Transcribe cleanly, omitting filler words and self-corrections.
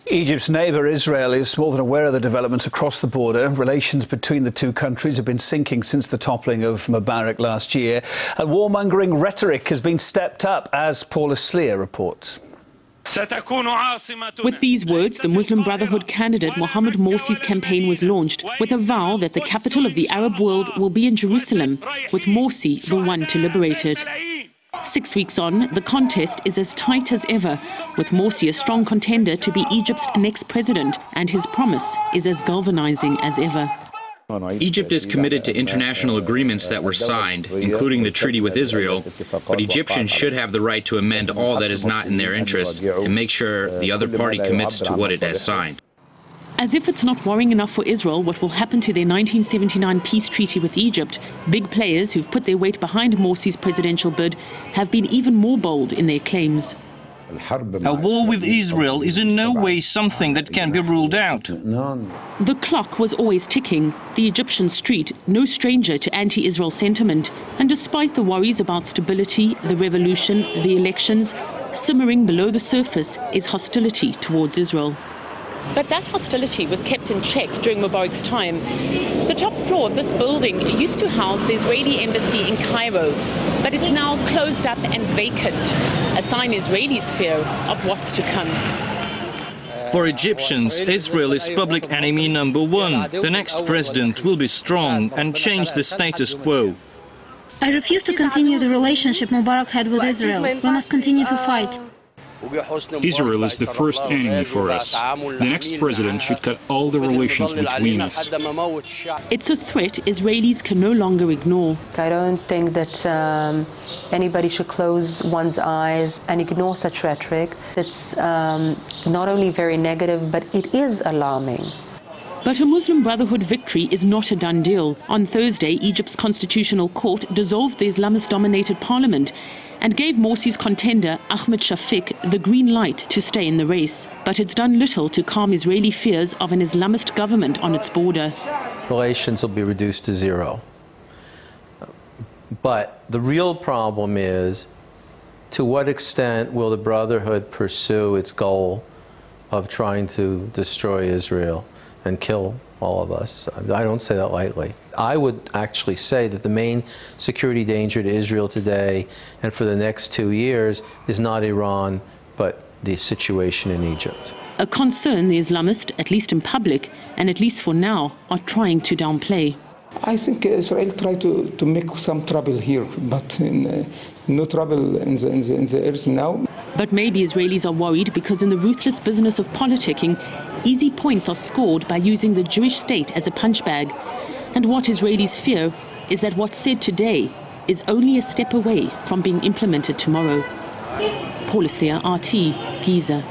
Egypt's neighbour Israel is more than aware of the developments across the border. Relations between the two countries have been sinking since the toppling of Mubarak last year. And warmongering rhetoric has been stepped up, as Paula Sleer reports. With these words, the Muslim Brotherhood candidate Mohamed Morsi's campaign was launched with a vow that the capital of the Arab world will be in Jerusalem, with Morsi the one to liberate it. 6 weeks on, the contest is as tight as ever, with Morsi a strong contender to be Egypt's next president, and his promise is as galvanizing as ever. Egypt is committed to international agreements that were signed, including the treaty with Israel, but Egyptians should have the right to amend all that is not in their interest and make sure the other party commits to what it has signed. As if it's not worrying enough for Israel what will happen to their 1979 peace treaty with Egypt, big players who've put their weight behind Morsi's presidential bid have been even more bold in their claims. A war with Israel is in no way something that can be ruled out. The clock was always ticking. The Egyptian street, no stranger to anti-Israel sentiment. And despite the worries about stability, the revolution, the elections, simmering below the surface is hostility towards Israel. But that hostility was kept in check during Mubarak's time. The top floor of this building used to house the Israeli embassy in Cairo, but it's now closed up and vacant, a sign Israelis fear of what's to come. For Egyptians, Israel is public enemy number one. The next president will be strong and change the status quo. I refuse to continue the relationship Mubarak had with Israel. We must continue to fight. Israel is the first enemy for us. The next president should cut all the relations between us. It's a threat Israelis can no longer ignore. I don't think that anybody should close one's eyes and ignore such rhetoric. It's not only very negative, but it is alarming. But a Muslim Brotherhood victory is not a done deal. On Thursday, Egypt's constitutional court dissolved the Islamist-dominated parliament and gave Morsi's contender, Ahmed Shafiq, the green light to stay in the race. But it's done little to calm Israeli fears of an Islamist government on its border. Relations will be reduced to zero. But the real problem is, to what extent will the Brotherhood pursue its goal of trying to destroy Israel and kill all of us? I don't say that lightly. I would actually say that the main security danger to Israel today and for the next 2 years is not Iran, but the situation in Egypt. A concern the Islamists, at least in public, and at least for now, are trying to downplay. I think Israel tried to make some trouble here, but no trouble in the earth now. But maybe Israelis are worried because in the ruthless business of politicking, easy points are scored by using the Jewish state as a punchbag. And what Israelis fear is that what's said today is only a step away from being implemented tomorrow. Paula Sleer, RT, Giza.